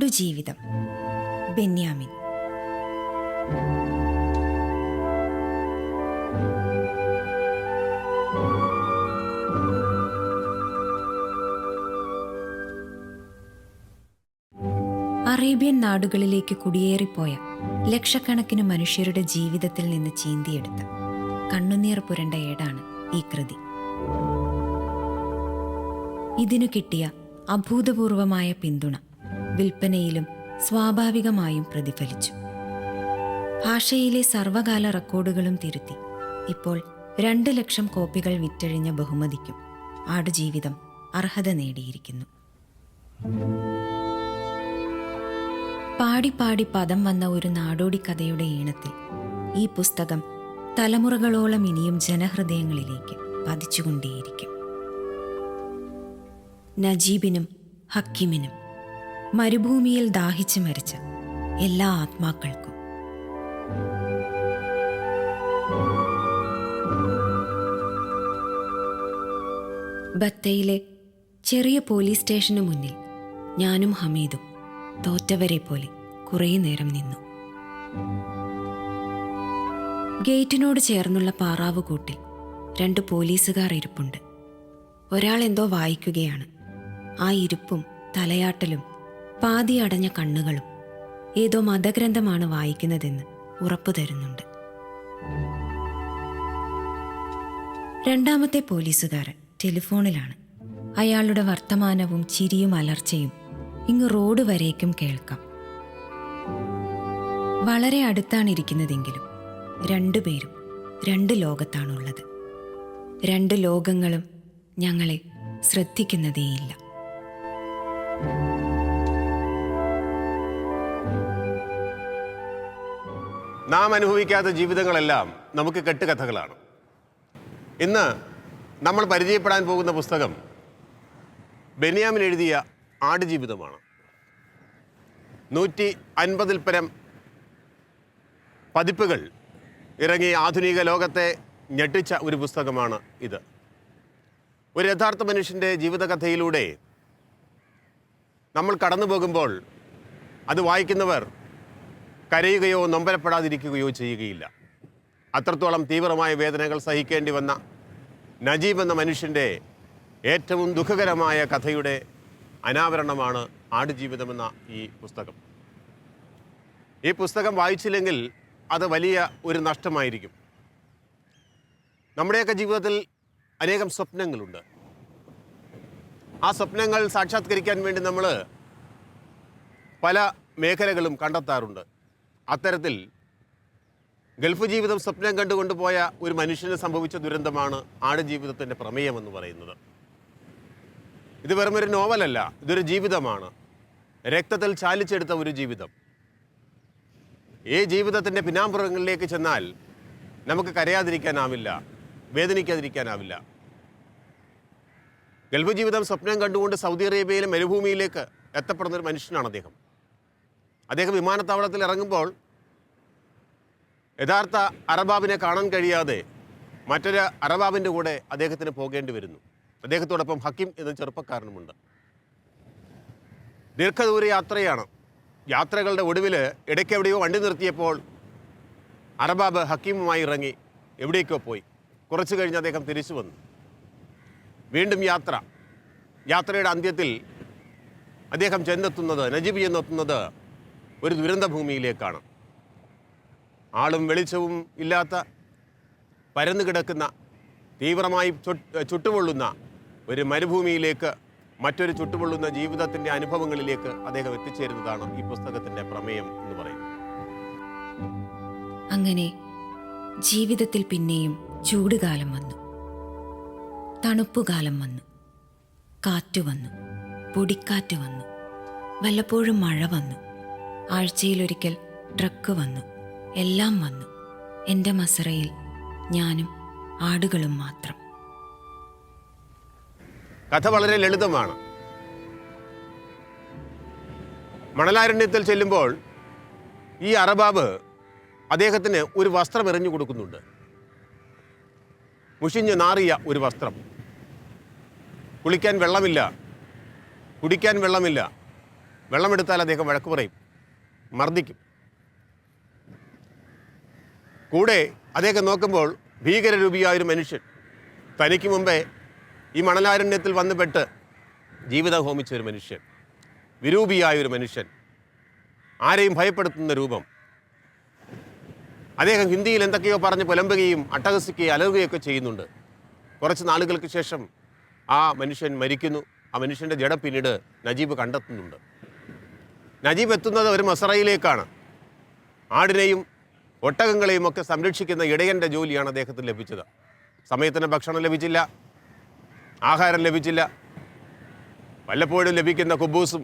Aadujeevitham. Benyamin. Arabian നാടുകളിലേക്ക് കുടിയേറിപ്പോയ ലക്ഷക്കണക്കിന് മനുഷ്യരുടെ ജീവിതത്തിൽ നിന്ന് ചീന്തിയെടുത്ത കണ്ണുനീർ പുരണ്ട ഏടാണ് ഈ കൃതി. ഇതിനു കിട്ടിയ അഭൂതപൂർവമായ പിന്തുണ വിൽപ്പനയിലും സ്വാഭാവികമായും പ്രതിഫലിച്ചു. ഭാഷയിലെ സർവകാല റെക്കോർഡുകളും തിരുത്തി ഇപ്പോൾ 2 ലക്ഷം കോപ്പികൾ വിറ്റഴിഞ്ഞ ബഹുമതിക്കും ആടുജീവിതം അർഹത നേടിയിരിക്കുന്നു. പാടി പദം വന്ന ഒരു നാടോടി കഥയുടെ ഈണത്തിൽ ഈ പുസ്തകം തലമുറകളോളം ഇനിയും ജനഹൃദയങ്ങളിലേക്ക് പതിച്ചുകൊണ്ടേയിരിക്കും. നജീബിനും ഹക്കീമിനും, മരുഭൂമിയിൽ ദാഹിച്ചു മരിച്ച എല്ലാ ആത്മാക്കൾക്കും. ബത്തയിലെ ചെറിയ പോലീസ് സ്റ്റേഷനു മുന്നിൽ ഞാനും ഹമീദും തോറ്റവരെ പോലെ കുറേ നേരം നിന്നു. ഗേറ്റിനോട് ചേർന്നുള്ള പാറാവുകൂട്ടിൽ 2 പോലീസുകാർ ഇരിപ്പുണ്ട്. ഒരാൾ എന്തോ വായിക്കുകയാണ്. ആ ഇരിപ്പും തലയാട്ടലും പാതി അടഞ്ഞ കണ്ണുകളും ഏതോ മതഗ്രന്ഥമാണ് വായിക്കുന്നതെന്ന് ഉറപ്പു തരുന്നുണ്ട്. 2ാമത്തെ പോലീസുകാരൻ ടെലിഫോണിലാണ്. അയാളുടെ വർത്തമാനവും ചിരിയും അലർച്ചയും ഇങ്ങ് റോഡ് വരേക്കും കേൾക്കാം. വളരെ അടുത്താണിരിക്കുന്നതെങ്കിലും 2 പേരും 2 ലോകത്താണുള്ളത്. 2 ലോകങ്ങളും ഞങ്ങളെ ശ്രദ്ധിക്കുന്നതേയില്ല. നാം അനുഭവിക്കാത്ത ജീവിതങ്ങളെല്ലാം നമുക്ക് കെട്ടുകഥകളാണ്. ഇന്ന് നമ്മൾ പരിചയപ്പെടാൻ പോകുന്ന പുസ്തകം ബെന്യാമിൻ എഴുതിയ ആടുജീവിതമാണ്. 150-ൽ പരം പതിപ്പുകൾ ഇറങ്ങി ആധുനിക ലോകത്തെ ഞെട്ടിച്ച ഒരു പുസ്തകമാണ് ഇത്. ഒരു യഥാർത്ഥ മനുഷ്യൻ്റെ ജീവിതകഥയിലൂടെ നമ്മൾ കടന്നു പോകുമ്പോൾ അത് വായിക്കുന്നവർ കരയുകയോ നൊമ്പരപ്പെടാതിരിക്കുകയോ ചെയ്യുകയില്ല. അത്രത്തോളം തീവ്രമായ വേദനകൾ സഹിക്കേണ്ടി വന്ന നജീബ് എന്ന മനുഷ്യൻ്റെ ഏറ്റവും ദുഃഖകരമായ കഥയുടെ അനാവരണമാണ് ആടുജീവിതമെന്ന ഈ പുസ്തകം. ഈ പുസ്തകം വായിച്ചില്ലെങ്കിൽ അത് വലിയ ഒരു നഷ്ടമായിരിക്കും. നമ്മുടെയൊക്കെ ജീവിതത്തിൽ അനേകം സ്വപ്നങ്ങളുണ്ട്. ആ സ്വപ്നങ്ങൾ സാക്ഷാത്കരിക്കാൻ വേണ്ടി നമ്മൾ പല മേഖലകളും കണ്ടെത്താറുണ്ട്. അത്തരത്തിൽ ഗൾഫ് ജീവിതം സ്വപ്നം കണ്ടുകൊണ്ടുപോയ ഒരു മനുഷ്യന് സംഭവിച്ച ദുരന്തമാണ് ആടുജീവിതത്തിൻ്റെ പ്രമേയമെന്ന് പറയുന്നത്. ഇത് വെറുമൊരു നോവലല്ല, ഇതൊരു ജീവിതമാണ്. രക്തത്തിൽ ചാലിച്ചെടുത്ത ഒരു ജീവിതം. ഈ ജീവിതത്തിൻ്റെ പിന്നാമ്പുറങ്ങളിലേക്ക് ചെന്നാൽ നമുക്ക് കരയാതിരിക്കാനാവില്ല, വേദനിക്കാതിരിക്കാനാവില്ല. ഗൾഫ് ജീവിതം സ്വപ്നം കണ്ടുകൊണ്ട് സൗദി അറേബ്യയിലെ മരുഭൂമിയിലേക്ക് എത്തപ്പെടുന്നൊരു മനുഷ്യനാണ് അദ്ദേഹം. അദ്ദേഹം വിമാനത്താവളത്തിൽ ഇറങ്ങുമ്പോൾ യഥാർത്ഥ അറബാബിനെ കാണാൻ കഴിയാതെ മറ്റൊരു അറബാബിൻ്റെ കൂടെ അദ്ദേഹത്തിന് പോകേണ്ടി വരുന്നു. അദ്ദേഹത്തോടൊപ്പം ഹക്കീം എന്ന ചെറുപ്പക്കാരനുമുണ്ട്. ദീർഘദൂര യാത്രയാണ്. യാത്രകളുടെ ഒടുവിൽ ഇടയ്ക്കെവിടെയോ വണ്ടി നിർത്തിയപ്പോൾ അറബാബ് ഹക്കീമുമായി ഇറങ്ങി എവിടേക്കോ പോയി. കുറച്ച് കഴിഞ്ഞ് അദ്ദേഹം തിരിച്ചു വന്നു. വീണ്ടും യാത്രയുടെ അന്ത്യത്തിൽ അദ്ദേഹം നജീബ് ചെന്നെത്തുന്നത് ഒരു ദുരന്ത ഭൂമിയിലേക്കാണ്. ആളും വെളിച്ചവും ഇല്ലാത്ത, പരന്നു കിടക്കുന്ന, തീവ്രമായി ചുട്ടുപൊള്ളുന്ന ഒരു മരുഭൂമിയിലേക്ക്, മറ്റൊരു ചുട്ടുപൊള്ളുന്ന ജീവിതത്തിൻ്റെ അനുഭവങ്ങളിലേക്ക് അദ്ദേഹം എത്തിച്ചേരുന്നതാണ് ഈ പുസ്തകത്തിൻ്റെ പ്രമേയം എന്ന് പറയുന്നത്. അങ്ങനെ ജീവിതത്തിൽ പിന്നെയും ചൂടുകാലം വന്നു, തണുപ്പുകാലം വന്നു, കാറ്റു വന്നു, പൊടിക്കാറ്റ് വന്നു, വല്ലപ്പോഴും മഴ വന്നു, ആഴ്ചയിലൊരിക്കൽ ട്രക്ക് വന്നു. എല്ലാം വന്നു. എൻ്റെ മസറയിൽ ഞാനും ആടുകളും മാത്രം. കഥ വളരെ ലളിതമാണ്. മണലാരണ്യത്തിൽ ചെല്ലുമ്പോൾ ഈ അറബാബ് അദ്ദേഹത്തിന് ഒരു വസ്ത്രം എറിഞ്ഞു കൊടുക്കുന്നുണ്ട്. മുഷിഞ്ഞ് നാറിയ ഒരു വസ്ത്രം. കുളിക്കാൻ വെള്ളമില്ല, കുടിക്കാൻ വെള്ളമില്ല, വെള്ളമെടുത്താൽ അദ്ദേഹം വഴക്ക് പറയും, മർദ്ദിക്കും. കൂടെ അദ്ദേഹം നോക്കുമ്പോൾ ഭീകരരൂപിയായ ഒരു മനുഷ്യൻ, തനിക്ക് മുമ്പേ ഈ മണലാരണ്യത്തിൽ വന്നുപെട്ട് ജീവിതം ഹോമിച്ച ഒരു മനുഷ്യൻ, വിരൂപിയായ ഒരു മനുഷ്യൻ, ആരെയും ഭയപ്പെടുത്തുന്ന രൂപം. അദ്ദേഹം ഹിന്ദിയിൽ എന്തൊക്കെയോ പറഞ്ഞ് പുലമ്പുകയും അട്ടഹസിക്കുകയും അലറുകയൊക്കെ ചെയ്യുന്നുണ്ട്. കുറച്ച് നാളുകൾക്ക് ശേഷം ആ മനുഷ്യൻ മരിക്കുന്നു. ആ മനുഷ്യൻ്റെ ജഡം പിന്നീട് നജീബ് കണ്ടെത്തുന്നുണ്ട്. നജീബ് എത്തുന്നത് ഒരു മസറയിലേക്കാണ്. ആടിനെയും ഒട്ടകങ്ങളെയും ഒക്കെ സംരക്ഷിക്കുന്ന ഇടയൻ്റെ ജോലിയാണ് അദ്ദേഹത്തിന് ലഭിച്ചത്. സമയത്തിന് ഭക്ഷണം ലഭിച്ചില്ല, ആഹാരം ലഭിച്ചില്ല. വല്ലപ്പോഴും ലഭിക്കുന്ന കുബൂസും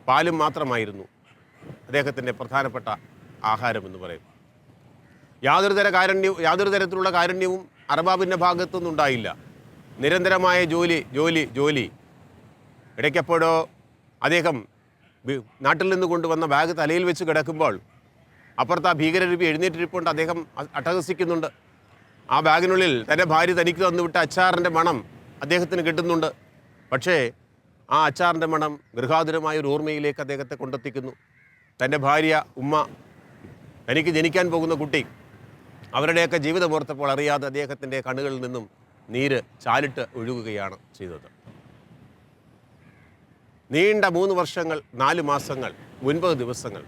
പാലും മാത്രമായിരുന്നു അദ്ദേഹത്തിൻ്റെ പ്രധാനപ്പെട്ട ആഹാരമെന്ന് പറയും. യാതൊരു തരത്തിലുള്ള കാരുണ്യവും അർബാബിൻ്റെ ഭാഗത്തുനിന്നും ഉണ്ടായില്ല. നിരന്തരമായ ജോലി. ഇടയ്ക്കെപ്പോഴോ അദ്ദേഹം നാട്ടിൽ നിന്ന് കൊണ്ടുവന്ന ബാഗ് തലയിൽ വെച്ച് കിടക്കുമ്പോൾ അപ്പുറത്ത് ആ ഭീകരരൂപി എഴുന്നേറ്റിരിപ്പുണ്ട്. അദ്ദേഹം അട്ടഹസിക്കുന്നുണ്ട്. ആ ബാഗിനുള്ളിൽ തൻ്റെ ഭാര്യ തനിക്ക് തന്നുവിട്ട അച്ചാറിൻ്റെ മണം അദ്ദേഹത്തിന് കിട്ടുന്നുണ്ട്. പക്ഷേ ആ അച്ചാറിൻ്റെ മണം ഗൃഹാതുരമായ ഒരു ഓർമ്മയിലേക്ക് അദ്ദേഹത്തെ കൊണ്ടെത്തിക്കുന്നു. തൻ്റെ ഭാര്യ, ഉമ്മ, തനിക്ക് ജനിക്കാൻ പോകുന്ന കുട്ടി, അവരുടെയൊക്കെ ജീവിതമോർത്തപ്പോൾ അറിയാതെ അദ്ദേഹത്തിൻ്റെ കണ്ണുകളിൽ നിന്നും നീര് ചാലിട്ട് ഒഴുകുകയാണ് ചെയ്തത്. നീണ്ട 3 വർഷങ്ങൾ, 4 മാസങ്ങൾ, 9 ദിവസങ്ങൾ.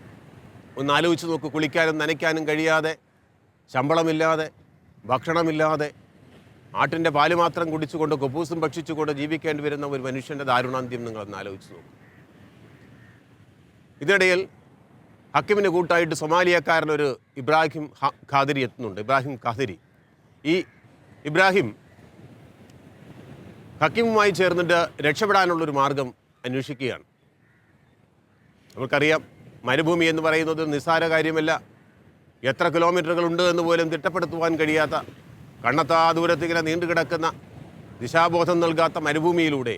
ഒന്ന് ആലോചിച്ച് നോക്ക്. കുളിക്കാനും നനയ്ക്കാനും കഴിയാതെ, ശമ്പളമില്ലാതെ, ഭക്ഷണമില്ലാതെ, ആട്ടിൻ്റെ പാല് മാത്രം കുടിച്ചുകൊണ്ട് കുബൂസും ഭക്ഷിച്ചുകൊണ്ട് ജീവിക്കേണ്ടി വരുന്ന ഒരു മനുഷ്യൻ്റെ ദാരുണാന്ത്യം നിങ്ങളൊന്ന് ആലോചിച്ച് നോക്കും. ഇതിനിടയിൽ ഹക്കിമിന് കൂട്ടായിട്ട് സൊമാലിയക്കാരനൊരു ഇബ്രാഹിം ഖാദിരി എത്തുന്നുണ്ട്. ഇബ്രാഹിം ഖാദിരി. ഈ ഇബ്രാഹിം ഹക്കിമുമായി ചേർന്നിട്ട് രക്ഷപ്പെടാനുള്ളൊരു മാർഗം അന്വേഷിക്കുകയാണ്. നമുക്കറിയാം, മരുഭൂമി എന്ന് പറയുന്നത് നിസ്സാര കാര്യമല്ല. എത്ര കിലോമീറ്ററുകളുണ്ട് എന്ന് പോലും തിട്ടപ്പെടുത്തുവാൻ കഴിയാത്ത, കണ്ണത്താ ദൂരത്തിങ്ങനെ നീണ്ടുകിടക്കുന്ന, ദിശാബോധം നൽകാത്ത മരുഭൂമിയിലൂടെ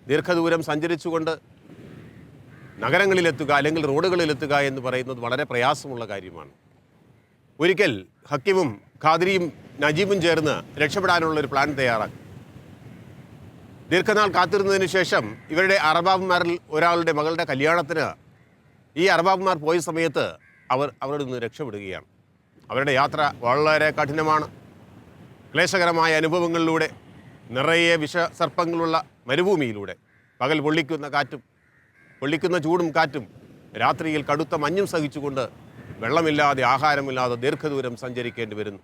ദീർഘദൂരം സഞ്ചരിച്ചുകൊണ്ട് നഗരങ്ങളിലെത്തുക അല്ലെങ്കിൽ റോഡുകളിലെത്തുക എന്ന് പറയുന്നത് വളരെ പ്രയാസമുള്ള കാര്യമാണ്. ഒരിക്കൽ ഹക്കിമും ഖാദിരിയും നജീബും ചേർന്ന് രക്ഷപ്പെടാനുള്ളൊരു പ്ലാൻ തയ്യാറാക്കി. ദീർഘനാൾ കാത്തിരുന്നതിന് ശേഷം ഇവരുടെ അറബാബുമാരിൽ ഒരാളുടെ മകളുടെ കല്യാണത്തിന് ഈ അറബാബുമാർ പോയ സമയത്ത് അവരുടെ നിന്ന് രക്ഷപ്പെടുകയാണ്. അവരുടെ യാത്ര വളരെ കഠിനമാണ്. ക്ലേശകരമായ അനുഭവങ്ങളിലൂടെ, നിറയെ വിഷസർപ്പങ്ങളുള്ള മരുഭൂമിയിലൂടെ, പകൽ പൊള്ളിക്കുന്ന കാറ്റും പൊള്ളിക്കുന്ന ചൂടും കാറ്റും, രാത്രിയിൽ കടുത്ത മഞ്ഞും സഹിച്ചുകൊണ്ട് വെള്ളമില്ലാതെ, ആഹാരമില്ലാതെ ദീർഘദൂരം സഞ്ചരിക്കേണ്ടി വരുന്നു.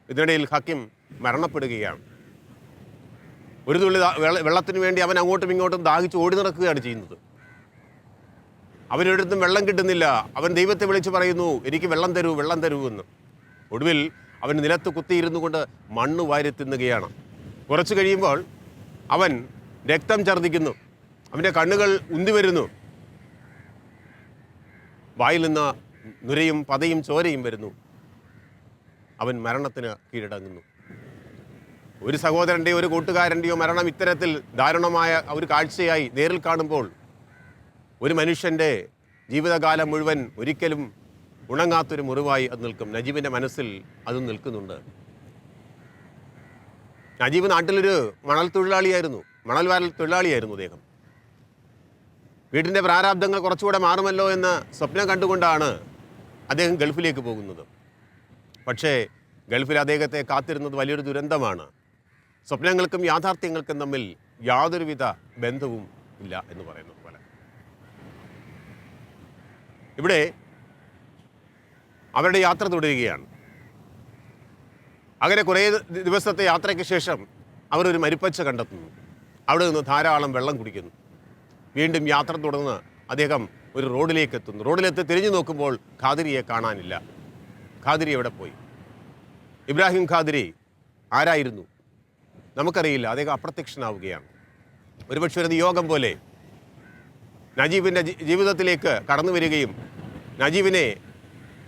ഇതിനിടയിൽ ഹക്കിം മരണപ്പെടുകയാണ്. ഒരു തുള്ളി വെള്ളത്തിന് വേണ്ടി അവൻ അങ്ങോട്ടും ഇങ്ങോട്ടും ദാഹിച്ച് ഓടി നടക്കുകയാണ് ചെയ്യുന്നത്. അവനൊരിടത്തും വെള്ളം കിട്ടുന്നില്ല. അവൻ ദൈവത്തെ വിളിച്ച് പറയുന്നു, എനിക്ക് വെള്ളം തരൂ, വെള്ളം തരൂ എന്ന്. ഒടുവിൽ അവൻ നിലത്ത് കുത്തിയിരുന്നു കൊണ്ട് മണ്ണ് വാരി തിന്നുകയാണ്. കുറച്ച് കഴിയുമ്പോൾ അവൻ രക്തം ഛർദ്ദിക്കുന്നു. അവൻ്റെ കണ്ണുകൾ ഉന്തി വരുന്നു. വായിൽ നിന്ന് നുരയും പതയും ചോരയും വരുന്നു. അവൻ മരണത്തിന് കീഴടങ്ങുന്നു. ഒരു സഹോദരൻ്റെയോ ഒരു കൂട്ടുകാരൻ്റെയോ മരണം ഇത്തരത്തിൽ ദാരുണമായ ഒരു കാഴ്ചയായി നേരിൽ കാണുമ്പോൾ ഒരു മനുഷ്യൻ്റെ ജീവിതകാലം മുഴുവൻ ഒരിക്കലും ഉണങ്ങാത്തൊരു മുറിവായി അത് നിൽക്കും. നജീബിൻ്റെ മനസ്സിൽ അതും നിൽക്കുന്നുണ്ട്. നജീബ് നാട്ടിലൊരു മണൽ വാരൽ തൊഴിലാളിയായിരുന്നു അദ്ദേഹം. വീടിൻ്റെ പ്രാരാബ്ദങ്ങൾ കുറച്ചുകൂടെ മാറുമല്ലോ എന്ന് സ്വപ്നം കണ്ടുകൊണ്ടാണ് അദ്ദേഹം ഗൾഫിലേക്ക് പോകുന്നത്. പക്ഷേ ഗൾഫിൽ അദ്ദേഹത്തെ കാത്തിരുന്നത് വലിയൊരു ദുരന്തമാണ്. സ്വപ്നങ്ങൾക്കും യാഥാർത്ഥ്യങ്ങൾക്കും തമ്മിൽ യാതൊരുവിധ ബന്ധവും ഇല്ല എന്ന് പറയുന്നത് പോലെ. ഇവിടെ അവരുടെ യാത്ര തുടരുകയാണ്. അങ്ങനെ കുറേ ദിവസത്തെ യാത്രയ്ക്ക് ശേഷം അവർ ഒരു മരുപ്പച്ച കണ്ടെത്തുന്നു. അവിടെ നിന്ന് ധാരാളം വെള്ളം കുടിക്കുന്നു. വീണ്ടും യാത്ര തുടർന്ന് അദ്ദേഹം ഒരു റോഡിലേക്ക് എത്തുന്നു. റോഡിലെത്തി തിരിഞ്ഞു നോക്കുമ്പോൾ ഖാദിരിയെ കാണാനില്ല. ഖാദിരി എവിടെ പോയി? ഇബ്രാഹിം ഖാദിരി ആരായിരുന്നു? നമുക്കറിയില്ല. അദ്ദേഹം അപ്രത്യക്ഷനാവുകയാണ്. ഒരുപക്ഷെ ഒരു നിയോഗം പോലെ നജീബിൻ്റെ ജീവിതത്തിലേക്ക് കടന്നു വരികയും നജീബിനെ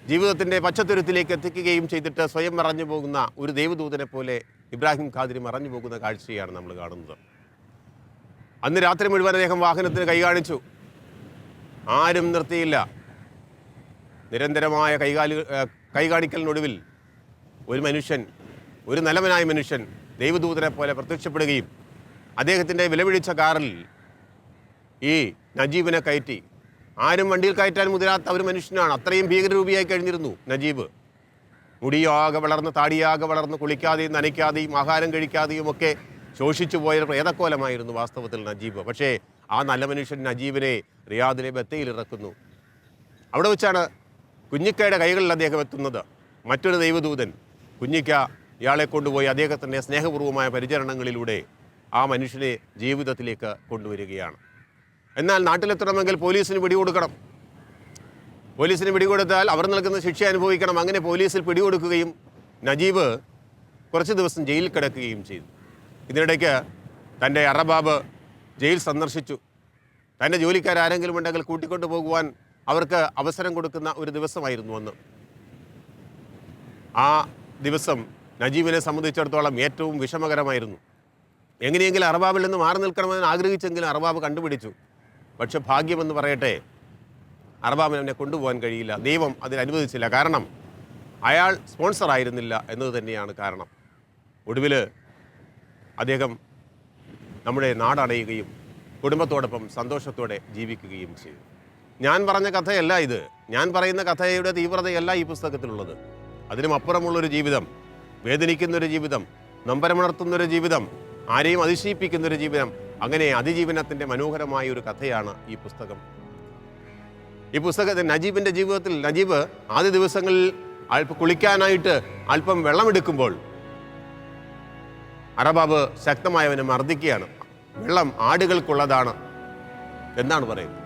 ജീവിതത്തിൻ്റെ പച്ചത്തുരുത്തിലേക്ക് എത്തിക്കുകയും ചെയ്തിട്ട് സ്വയം മറഞ്ഞു പോകുന്ന ഒരു ദൈവദൂതനെ പോലെ ഇബ്രാഹിം ഖാദിരി മറഞ്ഞു പോകുന്ന കാഴ്ചയാണ് നമ്മൾ കാണുന്നത്. അന്ന് രാത്രി മുഴുവൻ അദ്ദേഹം വാഹനത്തിന് കൈകാണിച്ചു. ആരും നിർത്തിയില്ല. നിരന്തരമായ കൈകാണിക്കലിനൊടുവിൽ ഒരു മനുഷ്യൻ, ഒരു നല്ലവനായ മനുഷ്യൻ ദൈവദൂതനെ പോലെ പ്രത്യക്ഷപ്പെടുകയും അദ്ദേഹത്തിൻ്റെ വിലപിടിച്ച കാറിൽ ഈ നജീബിനെ കയറ്റി ആരും വണ്ടിയിൽ കയറ്റാൻ മുതിരാത്ത ഒരു മനുഷ്യനാണ്. അത്രയും ഭീകരരൂപിയായി കഴിഞ്ഞിരുന്നു നജീബ്. മുടിയാകെ വളർന്ന്, താടിയാകെ വളർന്ന്, കുളിക്കാതെയും നനയ്ക്കാതെയും ആഹാരം കഴിക്കാതെയും ഒക്കെ ശോഷിച്ചു പോയ പ്രേതക്കോലമായിരുന്നു വാസ്തവത്തിൽ നജീബ്. പക്ഷേ ആ നല്ല മനുഷ്യൻ നജീബിനെ റിയാദിലെ ബത്തയിൽ ഇറക്കുന്നു. അവിടെ വെച്ചാണ് കുഞ്ഞിക്കയുടെ കൈകളിൽ അദ്ദേഹം എത്തുന്നത്. മറ്റൊരു ദൈവദൂതൻ കുഞ്ഞിക്ക ഇയാളെ കൊണ്ടുപോയി അദ്ദേഹത്തിൻ്റെ സ്നേഹപൂർവ്വമായ പരിചരണങ്ങളിലൂടെ ആ മനുഷ്യനെ ജീവിതത്തിലേക്ക് കൊണ്ടുവരികയാണ്. എന്നാൽ നാട്ടിലെത്തണമെങ്കിൽ പോലീസിന് പിടികൊടുക്കണം. പോലീസിന് പിടികൊടുത്താൽ അവർ നൽകുന്ന ശിക്ഷ അനുഭവിക്കണം. അങ്ങനെ പോലീസിൽ പിടികൊടുക്കുകയും നജീബ് കുറച്ച് ദിവസം ജയിലിൽ കിടക്കുകയും ചെയ്തു. ഇതിനിടയ്ക്ക് തൻ്റെ അറബാബ് ജയിൽ സന്ദർശിച്ചു. തൻ്റെ ജോലിക്കാരെങ്കിലും ഉണ്ടെങ്കിൽ കൂട്ടിക്കൊണ്ടു പോകുവാൻ അവർക്ക് അവസരം കൊടുക്കുന്ന ഒരു ദിവസമായിരുന്നു അന്ന്. ആ ദിവസം നജീബിനെ സംബന്ധിച്ചിടത്തോളം ഏറ്റവും വിഷമകരമായിരുന്നു. എങ്ങനെയെങ്കിലും അറബാബിൽ നിന്ന് മാറി നിൽക്കണമെന്ന് ആഗ്രഹിച്ചെങ്കിലും അറബാബ് കണ്ടുപിടിച്ചു. പക്ഷെ ഭാഗ്യമെന്ന് പറയട്ടെ, അറബാബിന് അവനെ കൊണ്ടുപോകാൻ കഴിയില്ല. ദൈവം അതിനനുവദിച്ചില്ല. കാരണം അയാൾ സ്പോൺസർ ആയിരുന്നില്ല എന്നത് തന്നെയാണ് കാരണം. ഒടുവിൽ അദ്ദേഹം നമ്മുടെ നാടണയുകയും കുടുംബത്തോടൊപ്പം സന്തോഷത്തോടെ ജീവിക്കുകയും ചെയ്തു. ഞാൻ പറഞ്ഞ കഥയല്ല ഇത്. ഞാൻ പറയുന്ന കഥയുടെ തീവ്രതയല്ല ഈ പുസ്തകത്തിലുള്ളത്. അതിനും അപ്പുറമുള്ളൊരു ജീവിതം, വേദനിക്കുന്നൊരു ജീവിതം, നൊമ്പരമുണർത്തുന്നൊരു ജീവിതം, ആരെയും അതിശയിപ്പിക്കുന്നൊരു ജീവിതം, അങ്ങനെ അതിജീവനത്തിൻ്റെ മനോഹരമായ ഒരു കഥയാണ് ഈ പുസ്തകം. ഈ പുസ്തകത്തിൽ നജീബിൻ്റെ ജീവിതത്തിൽ നജീബ് ആദ്യ ദിവസങ്ങളിൽ കുളിക്കാനായിട്ട് അല്പം വെള്ളമെടുക്കുമ്പോൾ അറബാബ് ശക്തമായവനെ മർദ്ദിക്കുകയാണ്. വെള്ളം ആടുകൾക്കുള്ളതാണ് എന്നാണ് പറയുന്നത്.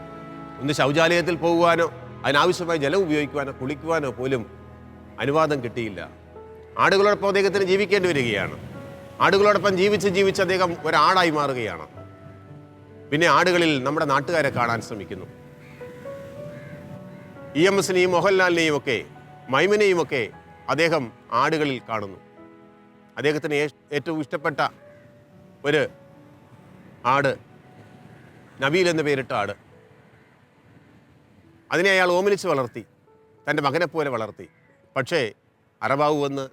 ഒന്ന് ശൗചാലയത്തിൽ പോകുവാനോ അതിനാവശ്യമായ ജലം ഉപയോഗിക്കുവാനോ കുളിക്കുവാനോ പോലും അനുവാദം കിട്ടിയില്ല. ആടുകളോടൊപ്പം അദ്ദേഹത്തിന് ജീവിക്കേണ്ടി വരികയാണ്. ആടുകളോടൊപ്പം ജീവിച്ച് അദ്ദേഹം ഒരാടായി മാറുകയാണ്. പിന്നെ ആടുകളിൽ നമ്മുടെ നാട്ടുകാരെ കാണാൻ ശ്രമിക്കുന്നു. EMSനെയും മോഹൻലാലിനെയും ഒക്കെ മൈമിനെയും ഒക്കെ അദ്ദേഹം ആടുകളിൽ കാണുന്നു. അദ്ദേഹത്തിന് ഏറ്റവും ഇഷ്ടപ്പെട്ട ഒരു ആട് നബീൽ എന്ന് പേരിട്ട ആട്. അതിനെ അയാൾ ഓമനിച്ച് വളർത്തി, തൻ്റെ മകനെപ്പോലെ വളർത്തി. പക്ഷേ അറബാവ് വന്ന്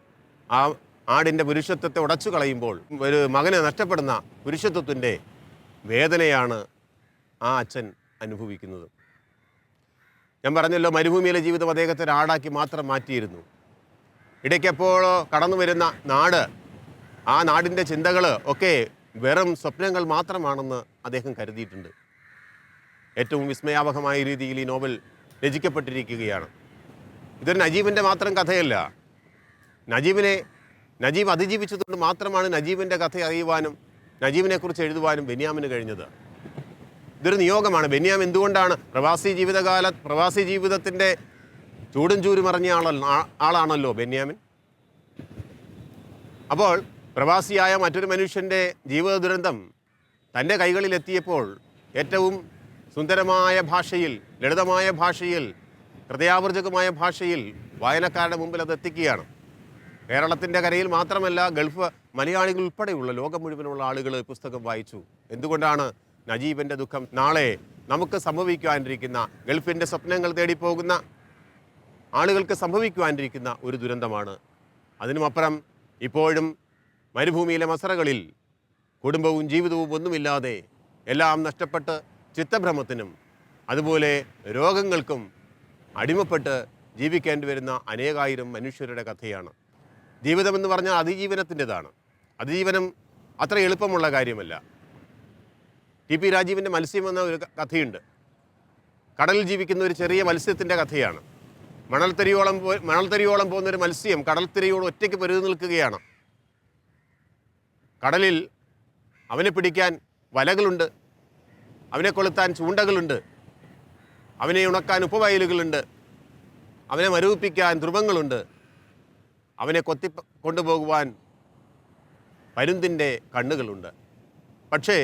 ആ ആടിൻ്റെ പുരുഷത്വത്തെ ഉടച്ചു കളയുമ്പോൾ ഒരു മകനെ നഷ്ടപ്പെടുന്ന പുരുഷത്വത്തിൻ്റെ വേദനയാണ് ആ അച്ഛൻ അനുഭവിക്കുന്നത്. ഞാൻ പറഞ്ഞല്ലോ, മരുഭൂമിയിലെ ജീവിതം അദ്ദേഹത്തെ ആടാക്കി മാത്രം മാറ്റിയിരുന്നു. ഇടയ്ക്കെപ്പോഴോ കടന്നു വരുന്ന നാട്, ആ നാടിൻ്റെ ചിന്തകൾ ഒക്കെ വെറും സ്വപ്നങ്ങൾ മാത്രമാണെന്ന് അദ്ദേഹം കരുതിയിട്ടുണ്ട്. ഏറ്റവും വിസ്മയാവഹമായ രീതിയിൽ ഈ നോവൽ രചിക്കപ്പെട്ടിരിക്കുകയാണ്. ഇതൊരു നജീബിൻ്റെ മാത്രം കഥയല്ല. നജീബ് അതിജീവിച്ചതുകൊണ്ട് മാത്രമാണ് നജീബിൻ്റെ കഥ അറിയുവാനും നജീബിനെക്കുറിച്ച് എഴുതുവാനും ബെന്യാമിന് കഴിഞ്ഞത്. ഇതൊരു നിയോഗമാണ്. ബെന്യാമിൻ എന്തുകൊണ്ടാണ് പ്രവാസി ജീവിതത്തിൻ്റെ ചൂടും ചൂരും അറിഞ്ഞ ആളാണല്ലോ ബെന്യാമിൻ. അപ്പോൾ പ്രവാസിയായ മറ്റൊരു മനുഷ്യൻ്റെ ജീവിത ദുരന്തം തൻ്റെ കൈകളിലെത്തിയപ്പോൾ ഏറ്റവും സുന്ദരമായ ഭാഷയിൽ, ലളിതമായ ഭാഷയിൽ, ഹൃദയാവർജകമായ ഭാഷയിൽ വായനക്കാരുടെ മുമ്പിൽ അത് എത്തിക്കുകയാണ്. കേരളത്തിൻ്റെ കരയിൽ മാത്രമല്ല, ഗൾഫ് മലയാളികൾ ഉൾപ്പെടെയുള്ള ലോകം മുഴുവനുള്ള ആളുകൾ പുസ്തകം വായിച്ചു. എന്തുകൊണ്ടാണ്? നജീബിൻ്റെ ദുഃഖം നാളെ നമുക്ക് സംഭവിക്കുവാനിരിക്കുന്ന, ഗൾഫിൻ്റെ സ്വപ്നങ്ങൾ തേടിപ്പോകുന്ന ആളുകൾക്ക് സംഭവിക്കുവാനിരിക്കുന്ന ഒരു ദുരന്തമാണ്. അതിനുമപ്പുറം ഇപ്പോഴും മരുഭൂമിയിലെ മസറകളിൽ കുടുംബവും ജീവിതവും ഒന്നുമില്ലാതെ എല്ലാം നഷ്ടപ്പെട്ട് ചിത്തഭ്രമത്തിനും അതുപോലെ രോഗങ്ങൾക്കും അടിമപ്പെട്ട് ജീവിക്കേണ്ടി വരുന്ന അനേകായിരം മനുഷ്യരുടെ കഥയാണ്. ജീവിതമെന്ന് പറഞ്ഞാൽ അതിജീവനത്തിൻ്റെതാണ്. അതിജീവനം അത്ര എളുപ്പമുള്ള കാര്യമല്ല. TP രാജീവിൻ്റെ മത്സ്യം എന്ന ഒരു കഥയുണ്ട്. കടലിൽ ജീവിക്കുന്ന ഒരു ചെറിയ മത്സ്യത്തിൻ്റെ കഥയാണ്. മണൽത്തരിയോളം പോകുന്നൊരു മത്സ്യം കടൽത്തിരയോട് ഒറ്റയ്ക്ക് പൊരുതി നിൽക്കുകയാണ്. കടലിൽ അവനെ പിടിക്കാൻ വലകളുണ്ട്, അവനെ കൊളുത്താൻ ചൂണ്ടകളുണ്ട്, അവനെ ഉണക്കാൻ ഉപ്പവയലുകളുണ്ട്, അവനെ മരവിപ്പിക്കാൻ ധ്രുവങ്ങളുണ്ട്, അവനെ കൊണ്ടുപോകുവാൻ പരുന്തിൻ്റെ കണ്ണുകളുണ്ട്. പക്ഷേ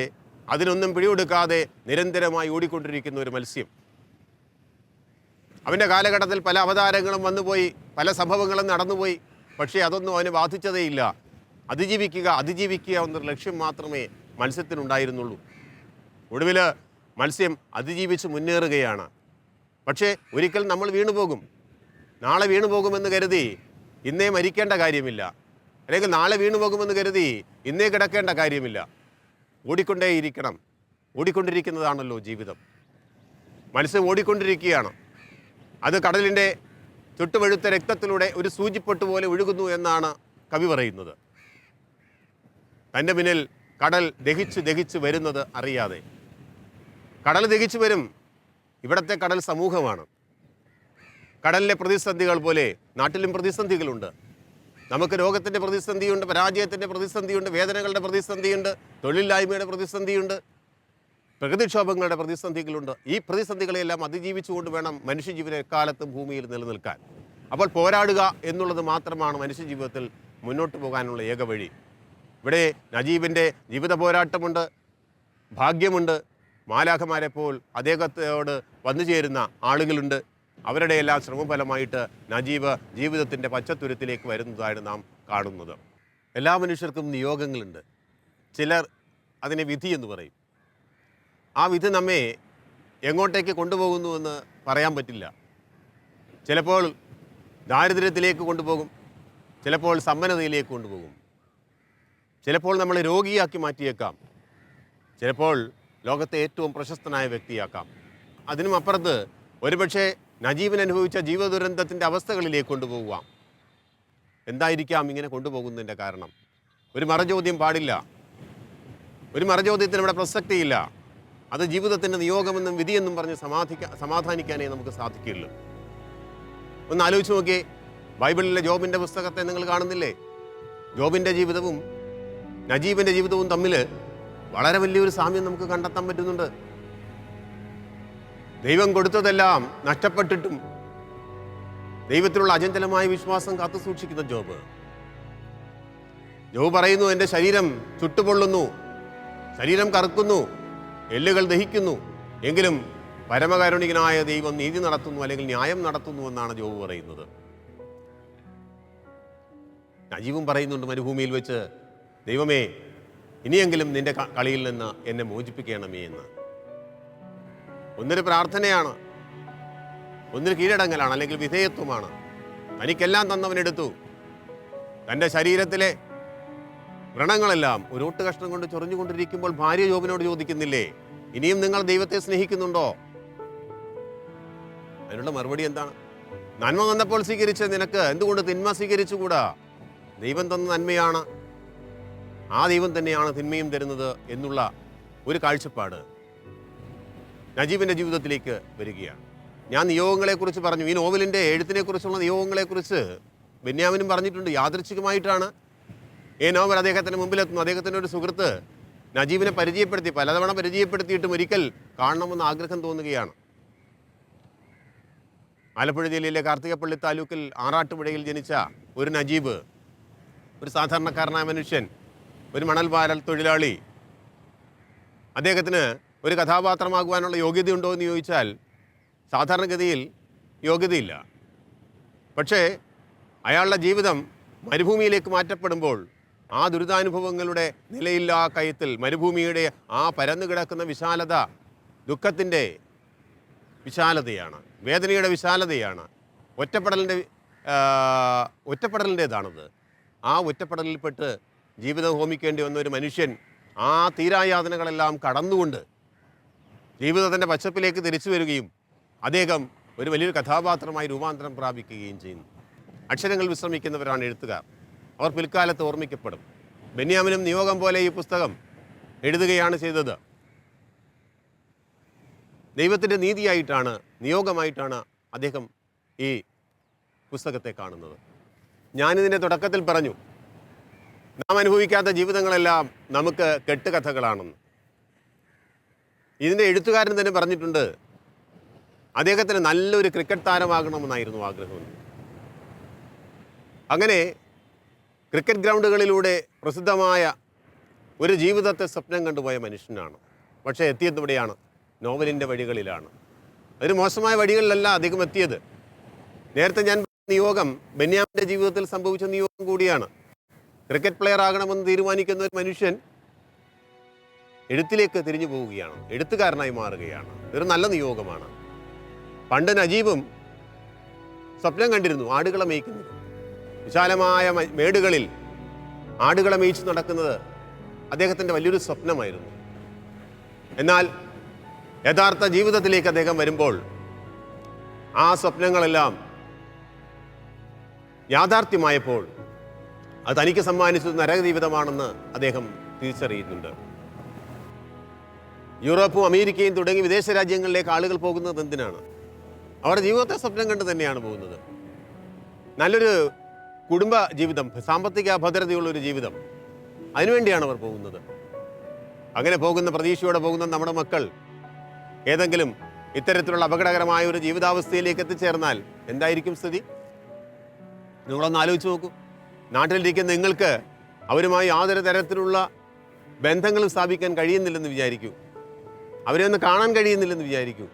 അതിനൊന്നും പിടികൊടുക്കാതെ നിരന്തരമായി ഓടിക്കൊണ്ടിരിക്കുന്ന ഒരു മത്സ്യം. അവൻ്റെ കാലഘട്ടത്തിൽ പല അവതാരങ്ങളും വന്നുപോയി, പല സംഭവങ്ങളും നടന്നുപോയി. പക്ഷേ അതൊന്നും അവനെ ബാധിച്ചതേയില്ല. അതിജീവിക്കുക എന്നൊരു ലക്ഷ്യം മാത്രമേ മത്സ്യത്തിനുണ്ടായിരുന്നുള്ളൂ. ഒടുവിൽ മത്സ്യം അതിജീവിച്ച് മുന്നേറുകയാണ്. പക്ഷേ ഒരിക്കൽ നമ്മൾ വീണുപോകും. നാളെ വീണുപോകുമെന്ന് കരുതി ഇന്നേ മരിക്കേണ്ട കാര്യമില്ല, അല്ലെങ്കിൽ നാളെ വീണുപോകുമെന്ന് കരുതി ഇന്നേ കിടക്കേണ്ട കാര്യമില്ല. ഓടിക്കൊണ്ടേയിരിക്കണം. ഓടിക്കൊണ്ടിരിക്കുന്നതാണല്ലോ ജീവിതം. മത്സ്യം ഓടിക്കൊണ്ടിരിക്കുകയാണ്. അത് കടലിൻ്റെ ചുട്ടുപഴുത്ത രക്തത്തിലൂടെ ഒരു സൂചിപ്പൊട്ട് പോലെ ഒഴുകുന്നു എന്നാണ് കവി പറയുന്നത്. തൻ്റെ പിന്നിൽ കടൽ ദഹിച്ച് വരുന്നത് അറിയാതെ. കടൽ ദഹിച്ചു വരും. ഇവിടുത്തെ കടൽ സമൂഹമാണ്. കടലിലെ പ്രതിസന്ധികൾ പോലെ നാട്ടിലും പ്രതിസന്ധികളുണ്ട്. നമുക്ക് രോഗത്തിൻ്റെ പ്രതിസന്ധിയുണ്ട്, പരാജയത്തിൻ്റെ പ്രതിസന്ധിയുണ്ട്, വേദനകളുടെ പ്രതിസന്ധിയുണ്ട്, തൊഴിലില്ലായ്മയുടെ പ്രതിസന്ധിയുണ്ട്, പ്രകൃതിക്ഷോഭങ്ങളുടെ പ്രതിസന്ധികളുണ്ട്. ഈ പ്രതിസന്ധികളെല്ലാം അതിജീവിച്ചുകൊണ്ട് വേണം മനുഷ്യജീവനം എക്കാലത്തും ഭൂമിയിൽ നിലനിൽക്കാൻ. അപ്പോൾ പോരാടുക എന്നുള്ളത് മാത്രമാണ് മനുഷ്യജീവിതത്തിൽ മുന്നോട്ട് പോകാനുള്ള ഏക വഴി. ഇവിടെ നജീബിൻ്റെ ജീവിത പോരാട്ടമുണ്ട്, ഭാഗ്യമുണ്ട്. മാലാഖമാരെപ്പോൾ അദ്ദേഹത്തോട് വന്നു ചേരുന്ന ആളുകളുണ്ട്. അവരുടെ എല്ലാം ശ്രമഫലമായിട്ട് നജീബ് ജീവിതത്തിൻ്റെ പച്ചത്തുരുത്തിലേക്ക് വരുന്നതാണ് നാം കാണുന്നത്. എല്ലാ മനുഷ്യർക്കും നിയോഗങ്ങളുണ്ട്. ചിലർ അതിനെ വിധി എന്ന് പറയും. ആ വിധി നമ്മെ എങ്ങോട്ടേക്ക് കൊണ്ടുപോകുന്നുവെന്ന് പറയാൻ പറ്റില്ല. ചിലപ്പോൾ ദാരിദ്ര്യത്തിലേക്ക് കൊണ്ടുപോകും, ചിലപ്പോൾ സമ്പന്നതയിലേക്ക് കൊണ്ടുപോകും, ചിലപ്പോൾ നമ്മളെ രോഗിയാക്കി മാറ്റിയേക്കാം, ചിലപ്പോൾ ലോകത്തെ ഏറ്റവും പ്രശസ്തനായ വ്യക്തിയാക്കാം. അതിനും അപ്പുറത്ത് ഒരുപക്ഷെ നജീബിന് അനുഭവിച്ച ജീവ ദുരന്തത്തിൻ്റെ അവസ്ഥകളിലേക്ക് കൊണ്ടുപോകാം. എന്തായിരിക്കാം ഇങ്ങനെ കൊണ്ടുപോകുന്നതിൻ്റെ കാരണം? ഒരു മറചോദ്യം പാടില്ല. ഒരു മറചോദ്യത്തിന് ഇവിടെ പ്രസക്തിയില്ല. അത് ജീവിതത്തിൻ്റെ നിയോഗമെന്നും വിധിയെന്നും പറഞ്ഞ് സമാധാനിക്കാനേ നമുക്ക് സാധിക്കുള്ളൂ. ഒന്ന് ആലോചിച്ച് നോക്കിയേ, ബൈബിളിലെ ജോബിൻ്റെ പുസ്തകത്തെ നിങ്ങൾ കാണുന്നില്ലേ? ജോബിൻ്റെ ജീവിതവും നജീബിൻ്റെ ജീവിതവും തമ്മിൽ വളരെ വലിയൊരു സാമ്യം നമുക്ക് കണ്ടെത്താൻ പറ്റുന്നുണ്ട്. ദൈവം കൊടുത്തതെല്ലാം നഷ്ടപ്പെട്ടിട്ടും ദൈവത്തിലുള്ള അചഞ്ചലമായ വിശ്വാസം കാത്തു സൂക്ഷിക്കുന്ന ജോബ് പറയുന്നു, എൻ്റെ ശരീരം ചുട്ടുപൊള്ളുന്നു, ശരീരം കറുക്കുന്നു, എല്ലുകൾ ദഹിക്കുന്നു, എങ്കിലും പരമകാരുണികനായ ദൈവം നീതി നടത്തുന്നു, അല്ലെങ്കിൽ ന്യായം നടത്തുന്നു എന്നാണ് ജോബ് പറയുന്നത്. നജീബും പറയുന്നുണ്ട് മരുഭൂമിയിൽ വെച്ച്, ദൈവമേ, ഇനിയെങ്കിലും നിന്റെ കളിയിൽ നിന്ന് എന്നെ മോചിപ്പിക്കണമേ എന്ന്. ഒന്നൊരു പ്രാർത്ഥനയാണ്, ഒന്നൊരു കീഴടങ്ങലാണ്, അല്ലെങ്കിൽ വിധേയത്വമാണ്. തനിക്കെല്ലാം തന്നവനെടുത്തു. തൻ്റെ ശരീരത്തിലെ വ്രണങ്ങളെല്ലാം ഒരു ഒട്ട് കഷ്ണം കൊണ്ട് ചൊറിഞ്ഞുകൊണ്ടിരിക്കുമ്പോൾ ഭാര്യ ജോബിനോട് ചോദിക്കുന്നില്ലേ, ഇനിയും നിങ്ങൾ ദൈവത്തെ സ്നേഹിക്കുന്നുണ്ടോ? അതിനുള്ള മറുപടി എന്താണ്? നന്മ വന്നപ്പോൾ സ്വീകരിച്ച നിനക്ക് എന്തുകൊണ്ട് തിന്മ സ്വീകരിച്ചുകൂടാ? ദൈവം തന്ന നന്മയാണ്, ആ ദൈവം തന്നെയാണ് തിന്മയും തരുന്നത് എന്നുള്ള ഒരു കാഴ്ചപ്പാട് നജീബിൻ്റെ ജീവിതത്തിലേക്ക് വരികയാണ്. ഞാൻ നിയോഗങ്ങളെക്കുറിച്ച് പറഞ്ഞു. ഈ നോവലിൻ്റെ എഴുത്തിനെക്കുറിച്ചുള്ള നിയോഗങ്ങളെക്കുറിച്ച് ബെന്യാമിനും പറഞ്ഞിട്ടുണ്ട്. യാദൃച്ഛികമായിട്ടാണ് ഈ നോവൽ അദ്ദേഹത്തിൻ്റെ മുമ്പിലെത്തുന്നു. അദ്ദേഹത്തിൻ്റെ ഒരു സുഹൃത്ത് നജീബിനെ പരിചയപ്പെടുത്തി, പലതവണ പരിചയപ്പെടുത്തിയിട്ടും ഒരിക്കൽ കാണണമെന്ന് ആഗ്രഹം തോന്നുകയാണ്. ആലപ്പുഴ ജില്ലയിലെ കാർത്തികപ്പള്ളി താലൂക്കിൽ ആറാട്ടുപുഴയിൽ ജനിച്ച ഒരു നജീബ്, ഒരു സാധാരണക്കാരനായ മനുഷ്യൻ, ഒരു മണൽവാരൽ തൊഴിലാളി. അദ്ദേഹത്തിന് ഒരു കഥാപാത്രമാകുവാനുള്ള യോഗ്യതയുണ്ടോ എന്ന് ചോദിച്ചാൽ സാധാരണഗതിയിൽ യോഗ്യതയില്ല. പക്ഷേ അയാളുടെ ജീവിതം മരുഭൂമിയിലേക്ക് മാറ്റപ്പെടുമ്പോൾ ആ ദുരിതാനുഭവങ്ങളുടെ നിലയില്ലാ കയത്തിൽ, മരുഭൂമിയുടെ ആ പരന്നു കിടക്കുന്ന വിശാലത ദുഃഖത്തിൻ്റെ വിശാലതയാണ്, വേദനയുടെ വിശാലതയാണ്, ഒറ്റപ്പെടലിൻ്റേതാണത്. ആ ഒറ്റപ്പെടലിൽപ്പെട്ട് ജീവിതം ഹോമിക്കേണ്ടി വന്ന ഒരു മനുഷ്യൻ ആ തീരായാതനകളെല്ലാം കടന്നുകൊണ്ട് ജീവിതത്തിൻ്റെ പച്ചപ്പിലേക്ക് തിരിച്ചു വരികയും അദ്ദേഹം ഒരു വലിയൊരു കഥാപാത്രമായി രൂപാന്തരം പ്രാപിക്കുകയും ചെയ്യുന്നു. അക്ഷരങ്ങൾ വിശ്രമിക്കുന്നവരാണ് എഴുത്തുകാർ. അവർ പിൽക്കാലത്ത് ഓർമ്മിക്കപ്പെടും. ബെന്യാമിനും നിയോഗം പോലെ ഈ പുസ്തകം എഴുതുകയാണ് ചെയ്തത്. ദൈവത്തിൻ്റെ നീതിയായിട്ടാണ്, നിയോഗമായിട്ടാണ് അദ്ദേഹം ഈ പുസ്തകത്തെ കാണുന്നത്. ഞാനിതിൻ്റെ തുടക്കത്തിൽ പറഞ്ഞു, നാം അനുഭവിക്കാത്ത ജീവിതങ്ങളെല്ലാം നമുക്ക് കെട്ടുകഥകളാണെന്ന്. ഇതിൻ്റെ എഴുത്തുകാരൻ തന്നെ പറഞ്ഞിട്ടുണ്ട്, അദ്ദേഹത്തിന് നല്ലൊരു ക്രിക്കറ്റ് താരമാകണമെന്നായിരുന്നു ആഗ്രഹം. അങ്ങനെ ക്രിക്കറ്റ് ഗ്രൗണ്ടുകളിലൂടെ പ്രസിദ്ധമായ ഒരു ജീവിതത്തെ സ്വപ്നം കണ്ടുപോയ മനുഷ്യനാണ്. പക്ഷേ എത്തിയത് ഇവിടെയാണ്, നോവലിൻ്റെ വഴികളിലാണ്. ഒരു മോശമായ വഴികളിലല്ല അദ്ദേഹം എത്തിയത്. നേരത്തെ ഞാൻ നിയോഗം ബെന്യാമിൻ്റെ ജീവിതത്തിൽ സംഭവിച്ച നിയോഗം കൂടിയാണ്. ക്രിക്കറ്റ് പ്ലെയർ ആകണമെന്ന് തീരുമാനിക്കുന്ന ഒരു മനുഷ്യൻ എഴുത്തിലേക്ക് തിരിഞ്ഞു പോവുകയാണ്, എഴുത്തുകാരനായി മാറുകയാണ്. ഇതൊരു നല്ല നിയോഗമാണ്. പണ്ട് നജീബും സ്വപ്നം കണ്ടിരുന്നു ആടുകളെ മേയ്ക്കുന്നത്. വിശാലമായ മേടുകളിൽ ആടുകളെ മേയിച്ച് നടക്കുന്നത് അദ്ദേഹത്തിൻ്റെ വലിയൊരു സ്വപ്നമായിരുന്നു. എന്നാൽ യഥാർത്ഥ ജീവിതത്തിലേക്ക് അദ്ദേഹം വരുമ്പോൾ ആ സ്വപ്നങ്ങളെല്ലാം യാഥാർത്ഥ്യമായപ്പോൾ അത് തനിക്ക് സമ്മാനിച്ചത് നരകജീവിതമാണെന്ന് അദ്ദേഹം തിരിച്ചറിയുന്നുണ്ട്. യൂറോപ്പും അമേരിക്കയും തുടങ്ങി വിദേശ രാജ്യങ്ങളിലേക്ക് ആളുകൾ പോകുന്നത് എന്തിനാണ്? അവരുടെ ജീവിതത്തെ സ്വപ്നം കണ്ട് തന്നെയാണ് പോകുന്നത്. നല്ലൊരു കുടുംബ ജീവിതം, സാമ്പത്തിക ഭദ്രതയുള്ളൊരു ജീവിതം, അതിനുവേണ്ടിയാണ് അവർ പോകുന്നത്. അങ്ങനെ പോകുന്ന പ്രതീക്ഷയോടെ പോകുന്ന നമ്മുടെ മക്കൾ ഏതെങ്കിലും ഇത്തരത്തിലുള്ള അപകടകരമായ ഒരു ജീവിതാവസ്ഥയിലേക്ക് എത്തിച്ചേർന്നാൽ എന്തായിരിക്കും സ്ഥിതി? നിങ്ങളൊന്ന് ആലോചിച്ച് നോക്കൂ. നാട്ടിലിരിക്കുന്ന നിങ്ങൾക്ക് അവരുമായി യാതൊരു തരത്തിലുള്ള ബന്ധങ്ങളും സ്ഥാപിക്കാൻ കഴിയുന്നില്ലെന്ന് വിചാരിക്കൂ. അവരെ ഒന്ന് കാണാൻ കഴിയുന്നില്ലെന്ന് വിചാരിക്കൂ.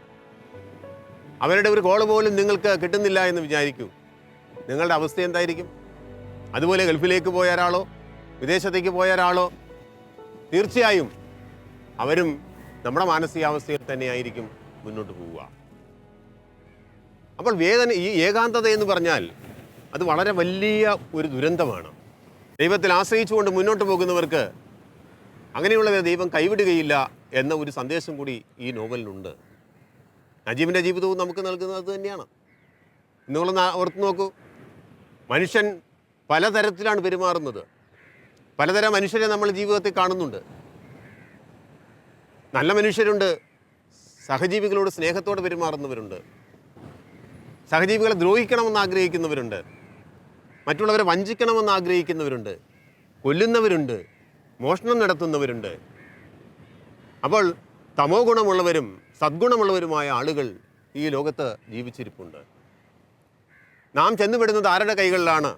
അവരുടെ ഒരു കോൾ പോലും നിങ്ങൾക്ക് കിട്ടുന്നില്ല എന്ന് വിചാരിക്കൂ. നിങ്ങളുടെ അവസ്ഥ എന്തായിരിക്കും? അതുപോലെ ഗൾഫിലേക്ക് പോയ ഒരാളോ വിദേശത്തേക്ക് പോയ ഒരാളോ തീർച്ചയായും അവരും നമ്മുടെ മാനസികാവസ്ഥയിൽ തന്നെയായിരിക്കും മുന്നോട്ട് പോവുക. അപ്പോൾ ഈ ഏകാന്തത എന്ന് പറഞ്ഞാൽ അത് വളരെ വലിയ ഒരു ദുരന്തമാണ്. ദൈവത്തിൽ ആശ്രയിച്ചുകൊണ്ട് മുന്നോട്ട് പോകുന്നവർക്ക് അങ്ങനെയുള്ളവരെ ദൈവം കൈവിടുകയില്ല എന്ന ഒരു സന്ദേശം കൂടി ഈ നോവലിനുണ്ട്. നജീബിൻ്റെ ജീവിതവും നമുക്ക് നൽകുന്നത് അത് തന്നെയാണ്. നിങ്ങളൊന്ന് ഓർത്ത് നോക്കൂ. മനുഷ്യൻ പലതരത്തിലാണ് പെരുമാറുന്നത്. പലതരം മനുഷ്യരെ നമ്മൾ ജീവിതത്തിൽ കാണുന്നുണ്ട്. നല്ല മനുഷ്യരുണ്ട്, സഹജീവികളോട് സ്നേഹത്തോടെ പെരുമാറുന്നവരുണ്ട്, സഹജീവികളെ ദ്രോഹിക്കണമെന്ന് ആഗ്രഹിക്കുന്നവരുണ്ട്, മറ്റുള്ളവരെ വഞ്ചിക്കണമെന്ന് ആഗ്രഹിക്കുന്നവരുണ്ട്, കൊല്ലുന്നവരുണ്ട്, മോഷണം നടത്തുന്നവരുണ്ട്. അപ്പോൾ തമോ ഗുണമുള്ളവരും സദ്ഗുണമുള്ളവരുമായ ആളുകൾ ഈ ലോകത്ത് ജീവിച്ചിരിപ്പുണ്ട്. നാം ചെന്നുപെടുന്നത് ആരുടെ കൈകളിലാണ്,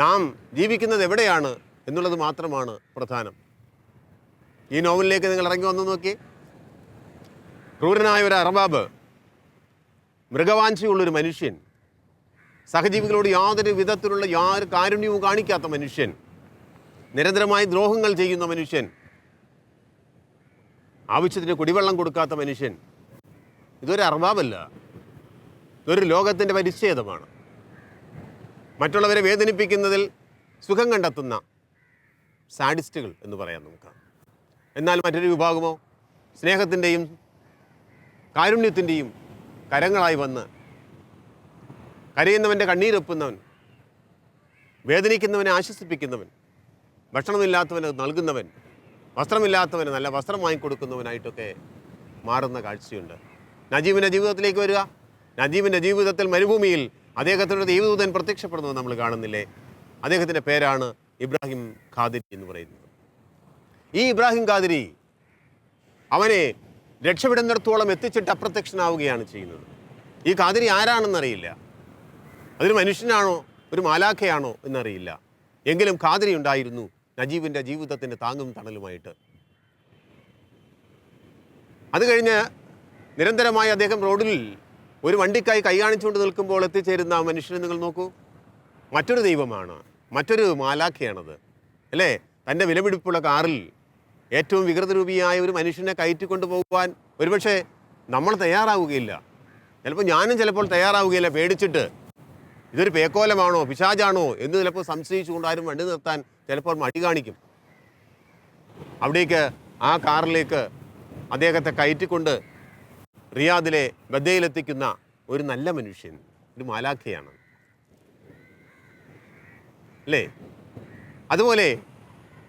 നാം ജീവിക്കുന്നത് എവിടെയാണ് എന്നുള്ളത് മാത്രമാണ് പ്രധാനം. ഈ നോവലിലേക്ക് നിങ്ങൾ ഇറങ്ങി വന്നു നോക്കി. ക്രൂരനായ ഒരു അർബാബ്, മൃഗവാഞ്ചയുള്ളൊരു മനുഷ്യൻ, സഹജീവികളോട് യാതൊരു വിധത്തിലുള്ള കാരുണ്യവും കാണിക്കാത്ത മനുഷ്യൻ, നിരന്തരമായി ദ്രോഹങ്ങൾ ചെയ്യുന്ന മനുഷ്യൻ, ആവശ്യത്തിന് കുടിവെള്ളം കൊടുക്കാത്ത മനുഷ്യൻ. ഇതൊരു അർബാബല്ല, ഇതൊരു ലോകത്തിൻ്റെ പരിച്ഛേദമാണ്. മറ്റുള്ളവരെ വേദനിപ്പിക്കുന്നതിൽ സുഖം കണ്ടെത്തുന്ന സാഡിസ്റ്റുകൾ എന്ന് പറയാം നമുക്ക്. എന്നാൽ മറ്റൊരു വിഭാഗമോ സ്നേഹത്തിൻ്റെയും കാരുണ്യത്തിൻ്റെയും കരങ്ങളായി വന്ന് കരയുന്നവൻ്റെ കണ്ണീരൊപ്പുന്നവൻ, വേദനിക്കുന്നവനെ ആശ്വസിപ്പിക്കുന്നവൻ, ഭക്ഷണമില്ലാത്തവന് നൽകുന്നവൻ, വസ്ത്രമില്ലാത്തവന് നല്ല വസ്ത്രം വാങ്ങിക്കൊടുക്കുന്നവനായിട്ടൊക്കെ മാറുന്ന കാഴ്ചയുണ്ട്. നജീബിൻ്റെ ജീവിതത്തിലേക്ക് വരിക. നജീബിൻ്റെ ജീവിതത്തിൽ മരുഭൂമിയിൽ അദ്ദേഹത്തിൻ്റെ ദൈവദൂതൻ പ്രത്യക്ഷപ്പെടുന്നത് നമ്മൾ കാണുന്നില്ലേ? അദ്ദേഹത്തിൻ്റെ പേരാണ് ഇബ്രാഹിം ഖാദിരി എന്ന് പറയുന്നത്. ഈ ഇബ്രാഹിം ഖാദിരി അവനെ രക്ഷപ്പെടുന്നിടത്തോളം എത്തിച്ചിട്ട് അപ്രത്യക്ഷനാവുകയാണ് ചെയ്യുന്നത്. ഈ ഖാദിരി ആരാണെന്നറിയില്ല. അതൊരു മനുഷ്യനാണോ ഒരു മാലാഖയാണോ എന്നറിയില്ല. എങ്കിലും ഖാദിരി ഉണ്ടായിരുന്നു നജീബിൻ്റെ ജീവിതത്തിൻ്റെ താങ്ങും തണലുമായിട്ട്. അത് കഴിഞ്ഞ് നിരന്തരമായി അദ്ദേഹം റോഡിൽ ഒരു വണ്ടിക്കായി കൈ കാണിച്ചുകൊണ്ട് നിൽക്കുമ്പോൾ എത്തിച്ചേരുന്ന ആ മനുഷ്യനെ നിങ്ങൾ നോക്കൂ. മറ്റൊരു ദൈവമാണ്, മറ്റൊരു മാലാഖയാണത് അല്ലേ? തൻ്റെ വിലപിടിപ്പുള്ള കാറിൽ ഏറ്റവും വികൃതരൂപിയായ ഒരു മനുഷ്യനെ കയറ്റിക്കൊണ്ട് പോകുവാൻ ഒരുപക്ഷെ നമ്മൾ തയ്യാറാവുകയില്ല. ഞാനും ചിലപ്പോൾ തയ്യാറാവുകയില്ല. പേടിച്ചിട്ട് ഇതൊരു പേക്കോലമാണോ പിശാചാണോ എന്ന് ചിലപ്പോൾ സംശയിച്ചുകൊണ്ട് ആരും വണ്ടി നിർത്താൻ ചിലപ്പോൾ മടി കാണിക്കും. അവിടേക്ക് ആ കാറിലേക്ക് അദ്ദേഹത്തെ കയറ്റിക്കൊണ്ട് റിയാദിലെ ബദ്ദയിലെത്തിക്കുന്ന ഒരു നല്ല മനുഷ്യൻ, ഒരു മാലാഖയാണ് അല്ലേ? അതുപോലെ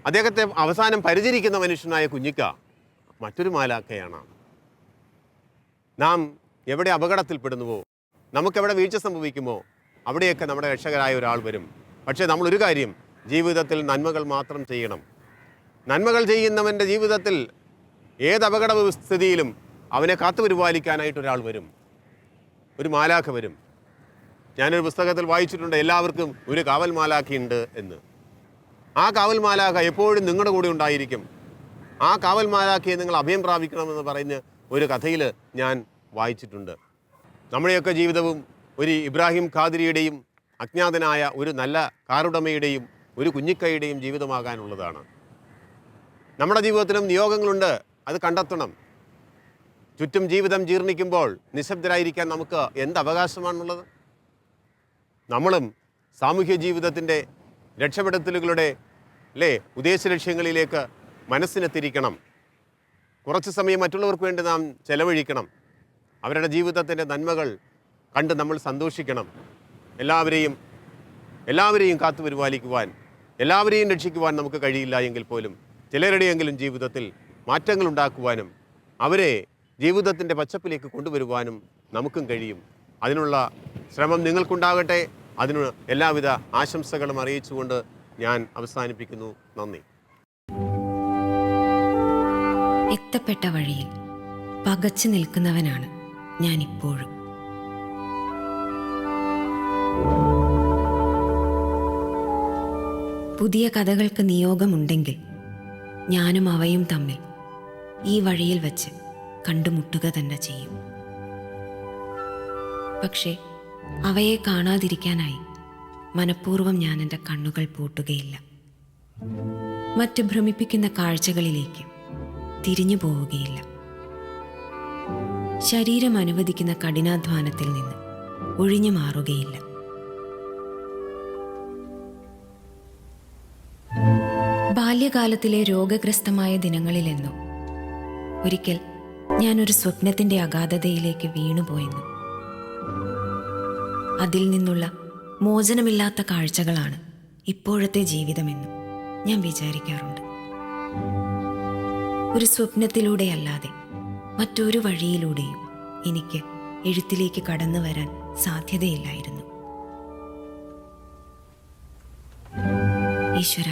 അദ്ദേഹത്തെ അവസാനം പരിചരിക്കുന്ന മനുഷ്യനായ കുഞ്ഞിക്ക മറ്റൊരു മാലാഖയാണ്. നാം എവിടെ അപകടത്തിൽപ്പെടുന്നുവോ, നമുക്കെവിടെ വീഴ്ച സംഭവിക്കുമോ അവിടെയൊക്കെ നമ്മുടെ രക്ഷകരായ ഒരാൾ വരും. പക്ഷേ നമ്മളൊരു കാര്യം, ജീവിതത്തിൽ നന്മകൾ മാത്രം ചെയ്യണം. നന്മകൾ ചെയ്യുന്നവൻ്റെ ജീവിതത്തിൽ ഏത് അപകട സ്ഥിതിയിലും അവനെ കാത്തുപരിപാലിക്കാനായിട്ട് ഒരാൾ വരും, ഒരു മാലാഖ വരും. ഞാനൊരു പുസ്തകത്തിൽ വായിച്ചിട്ടുണ്ട്, എല്ലാവർക്കും ഒരു കാവൽ മാലാഖയുണ്ട് എന്ന്. ആ കാവൽ മാലാഖ എപ്പോഴും നിങ്ങളുടെ കൂടെ ഉണ്ടായിരിക്കും. ആ കാവൽ മാലാഖയെ നിങ്ങൾ അഭയം പ്രാപിക്കണമെന്ന് പറഞ്ഞ് ഒരു കഥയിൽ ഞാൻ വായിച്ചിട്ടുണ്ട്. നമ്മുടെയൊക്കെ ജീവിതവും ഒരു ഇബ്രാഹിം ഖാദിരിയുടെയും അജ്ഞാതനായ ഒരു നല്ല കാറുടമയുടെയും ഒരു കുഞ്ഞിക്കയുടെയും ജീവിതമാകാനുള്ളതാണ്. നമ്മുടെ ജീവിതത്തിലും നിയോഗങ്ങളുണ്ട്, അത് കണ്ടെത്തണം. ചുറ്റും ജീവിതം ജീർണിക്കുമ്പോൾ നിശബ്ദരായിരിക്കാൻ നമുക്ക് എന്ത് അവകാശമാണുള്ളത്? നമ്മളും സാമൂഹ്യ ജീവിതത്തിൻ്റെ രക്ഷപ്പെടുത്തലുകളുടെ ഉദ്ദേശ ലക്ഷ്യങ്ങളിലേക്ക് മനസ്സിനെ തിരിക്കണം. കുറച്ച് സമയം മറ്റുള്ളവർക്ക് വേണ്ടി നാം ചെലവഴിക്കണം. അവരുടെ ജീവിതത്തിൻ്റെ നന്മകൾ കണ്ട് നമ്മൾ സന്തോഷിക്കണം. എല്ലാവരെയും കാത്തു പരിപാലിക്കുവാൻ, എല്ലാവരെയും രക്ഷിക്കുവാൻ നമുക്ക് കഴിയില്ല എങ്കിൽ പോലും ചിലരുടെയെങ്കിലും ജീവിതത്തിൽ മാറ്റങ്ങൾ ഉണ്ടാക്കുവാനും അവരെ ജീവിതത്തിൻ്റെ പച്ചപ്പിലേക്ക് കൊണ്ടുവരുവാനും നമുക്കും കഴിയും. അതിനുള്ള ശ്രമം നിങ്ങൾക്കുണ്ടാകട്ടെ. അതിന് എല്ലാവിധ ആശംസകളും അറിയിച്ചുകൊണ്ട് ഞാൻ അവസാനിപ്പിക്കുന്നു. നന്ദി. എത്തപ്പെട്ട വഴിയിൽ പകച്ചു നിൽക്കുന്നവനാണ് ഞാനിപ്പോഴും. പുതിയ കഥകൾക്ക് നിയോഗമുണ്ടെങ്കിൽ ഞാനും അവയും തമ്മിൽ ഈ വഴിയിൽ വച്ച് കണ്ടുമുട്ടുക തന്നെ ചെയ്യും. പക്ഷേ അവയെ കാണാതിരിക്കാനായി മനഃപൂർവ്വം ഞാൻ എൻ്റെ കണ്ണുകൾ പൂട്ടുകയില്ല. മറ്റ് ഭ്രമിപ്പിക്കുന്ന കാഴ്ചകളിലേക്ക് തിരിഞ്ഞു പോവുകയില്ല. ശരീരം അനുവദിക്കുന്ന കഠിനാധ്വാനത്തിൽ നിന്ന് ഒഴിഞ്ഞു മാറുകയില്ല. ബാല്യകാലത്തിലെ രോഗഗ്രസ്തമായ ദിനങ്ങളിലെന്നോ ഒരിക്കൽ ഞാനൊരു സ്വപ്നത്തിൻ്റെ അഗാധതയിലേക്ക് വീണുപോയെന്നും അതിൽ നിന്നുള്ള മോചനമില്ലാത്ത കാഴ്ചകളാണ് ഇപ്പോഴത്തെ ജീവിതമെന്നും ഞാൻ വിചാരിക്കാറുണ്ട്. ഒരു സ്വപ്നത്തിലൂടെയല്ലാതെ മറ്റൊരു വഴിയിലൂടെയും എനിക്ക് എഴുത്തിലേക്ക് കടന്നു വരാൻ സാധ്യതയില്ലായിരുന്നു. ഈശ്വര,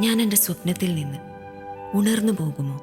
ഞാൻ എൻ്റെ സ്വപ്നത്തിൽ നിന്ന് ഉണർന്നു പോകുമോ?